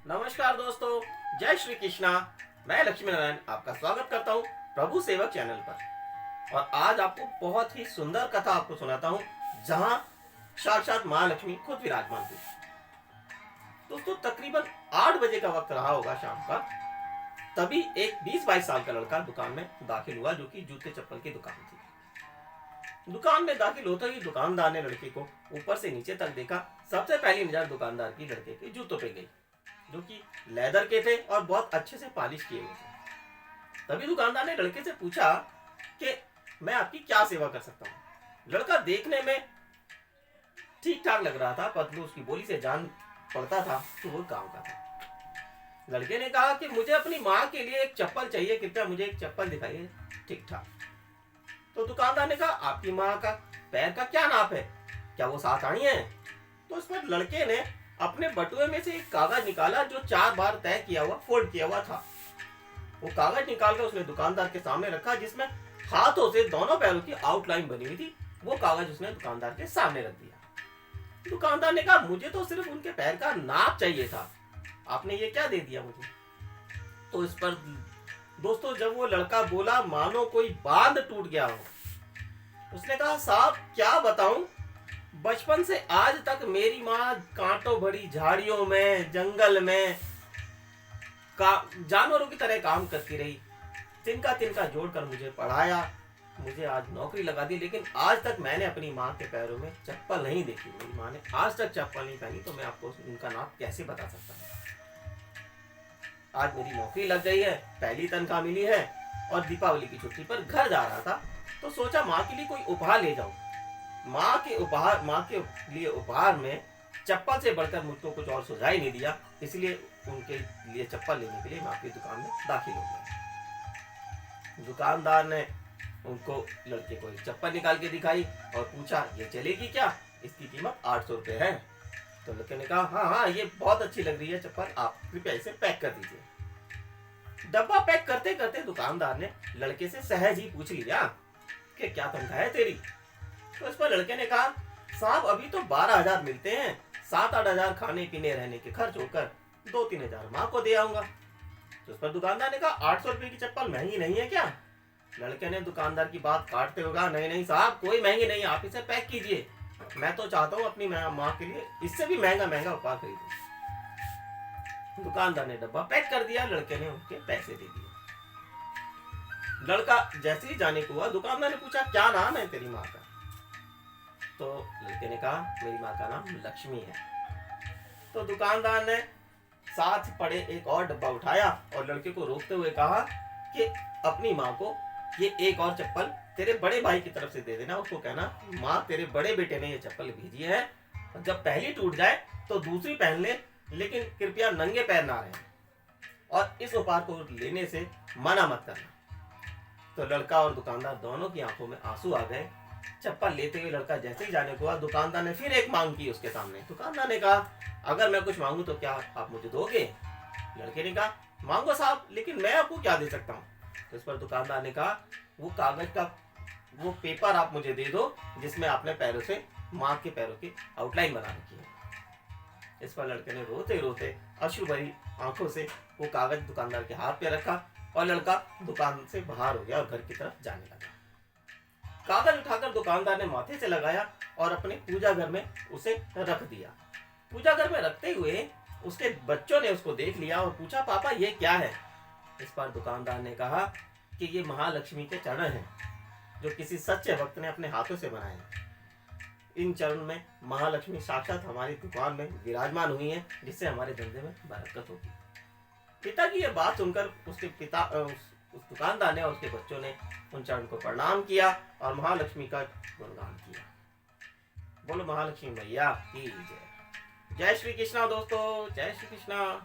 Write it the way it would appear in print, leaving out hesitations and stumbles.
नमस्कार दोस्तों, जय श्री कृष्णा। मैं लक्ष्मी नारायण आपका स्वागत करता हूँ प्रभु सेवक चैनल पर। और आज आपको बहुत ही सुंदर कथा आपको सुनाता हूँ जहाँ साक्षात माँ लक्ष्मी खुद विराजमान थी। दोस्तों, तकरीबन 8 बजे का वक्त रहा होगा शाम का। तभी एक 20-22 साल का लड़का दुकान में दाखिल हुआ, जो कि जूते चप्पल की दुकान थी। दुकान में दाखिल होते ही दुकानदार ने लड़के को ऊपर से नीचे तक देखा। सबसे पहली नजर दुकानदार की लड़के के जूतों पे गई, जो कि लेदर के थे और बहुत अच्छे से पॉलिश किए हुए थे। तभी दुकानदार ने लड़के से पूछा कि मैं आपकी क्या सेवा कर सकता हूँ। लड़का देखने में ठीक ठाक लग रहा था, पतलू, उसकी बोली से जान पड़ता था कि वो गांव का था। लड़के ने कहा कि मुझे अपनी माँ के लिए एक चप्पल चाहिए, कृपया मुझे एक चप्पल दिखाइए ठीक ठाक। तो दुकानदार ने कहा, आपकी माँ का पैर का क्या नाप है, क्या वो 7 आनी है? तो उस पर लड़के ने अपने बटुए में से एक कागज निकाला जो 4 बार तय किया हुआ, फोल्ड किया हुआ था। वो कागज निकालकर उसने दुकानदार के सामने रखा, जिसमें हाथों से दोनों पैरों की आउटलाइन बनी हुई थी। वो कागज उसने दुकानदार के सामने रख दिया। दुकानदार ने कहा, मुझे तो सिर्फ उनके पैर का नाप चाहिए था, आपने ये क्या दे दिया मुझे? तो इस पर दोस्तों जब वो लड़का बोला मानो कोई बांध टूट गया हो। उसने कहा, साहब क्या बताऊं, बचपन से आज तक मेरी माँ कांटों भरी झाड़ियों में, जंगल में जानवरों की तरह काम करती रही। तिनका तिनका जोड़कर मुझे पढ़ाया, मुझे आज नौकरी लगा दी, लेकिन आज तक मैंने अपनी माँ के पैरों में चप्पल नहीं देखी। मेरी माँ ने आज तक चप्पल नहीं पहनी, तो मैं आपको उनका नाप कैसे बता सकता हूँ। आज मेरी नौकरी लग गई है, पहली तनख्वाह मिली है और दीपावली की छुट्टी पर घर जा रहा था, तो सोचा माँ के लिए कोई उपहार ले जाऊं। माँ के लिए उपहार में चप्पल से बढ़कर मुझको कुछ और सुझाई नहीं दिया, इसलिए उनके लिए चप्पल लेने के लिए मैं आपकी दुकान में दाखिल हो गया। दुकानदार ने उनको लड़के को एक चप्पल निकाल के दिखाई और पूछा, ये चलेगी क्या? इसकी कीमत 800 रुपये है। तो लड़के ने कहा, हाँ हाँ, ये बहुत अच्छी लग रही है चप्पल, आप कृपया इसे पैक कर दीजिए। डब्बा पैक करते करते दुकानदार ने लड़के से सहज ही पूछ लिया कि क्या तनख्वाह है तेरी? तो इस पर लड़के ने कहा, साहब अभी तो 12,000 मिलते हैं, 7-8 हजार खाने पीने रहने के खर्च होकर 2-3 हजार माँ को दे आऊंगा। तो इस पर दुकानदार ने कहा, 800 रुपये की चप्पल महंगी नहीं है क्या? लड़के ने दुकानदार की बात काटते हुए कहा, नहीं नहीं साहब, कोई महंगी नहीं, आप इसे पैक कीजिए, मैं तो चाहता हूँ अपनी माँ के लिए इससे भी महंगा महंगा उपहार खरीदूं। दुकानदार ने डब्बा पैक कर दिया, लड़के ने उसके पैसे दे दिए। लड़का जैसे ही जाने को हुआ, दुकानदार ने पूछा, क्या नाम है तेरी माँ का? तो लड़के ने कहा, मेरी माँ का नाम लक्ष्मी है। तो दुकानदार ने साथ पड़े एक और डब्बा उठाया और लड़के को रोकते हुए कहा कि अपनी माँ को ये एक और चप्पल तेरे बड़े भाई की तरफ से दे देना, उसको कहना माँ तेरे बड़े बेटे ने ये चप्पल भेजी है, जब पहली टूट जाए तो दूसरी पहन ले, लेकिन कृपया नंगे पैर ना रहे और इस उपहार को लेने से मना मत करना। तो लड़का और दुकानदार दोनों की आंखों में आंसू आ गए। चप्पल लेते हुए लड़का जैसे ही जाने को हुआ, दुकानदार ने फिर एक मांग की उसके सामने। दुकानदार ने कहा, अगर मैं कुछ मांगू तो क्या आप मुझे दोगे? लड़के ने कहा, मांगो साहब, लेकिन मैं आपको क्या दे सकता हूँ? तो इस पर दुकानदार ने कहा, वो कागज का वो पेपर आप मुझे दे दो जिसमें आपने पैरों से माँ के पैरों की आउटलाइन बना रखी है। इस पर लड़के ने रोते रोते अश्रु भरी आंखों से वो कागज दुकानदार के हाथ पे रखा और लड़का दुकान से बाहर हो गया और घर की तरफ जाने लगा। कागज उठाकर दुकानदार ने माथे से लगाया और अपने पूजा घर में उसे रख दिया। पूजा घर में रखते हुए उसके बच्चों ने उसको देख लिया और पूछा, पापा ये क्या है? इस पर दुकानदार ने कहा कि ये महालक्ष्मी के चरण हैं, जो किसी सच्चे भक्त ने अपने हाथों से बनाए हैं। इन चरण में महालक्ष्मी साक्षात हमारी दुकान में विराजमान हुई है, जिससे हमारे धंधे में बरकत होगी। पिता की यह बात सुनकर उसके पिता उस दुकानदार ने और उसके बच्चों ने उन चरण को प्रणाम किया और महालक्ष्मी का गुणगान किया। बोलो महालक्ष्मी मैया की जय। जय श्री कृष्णा दोस्तों, जय श्री कृष्णा।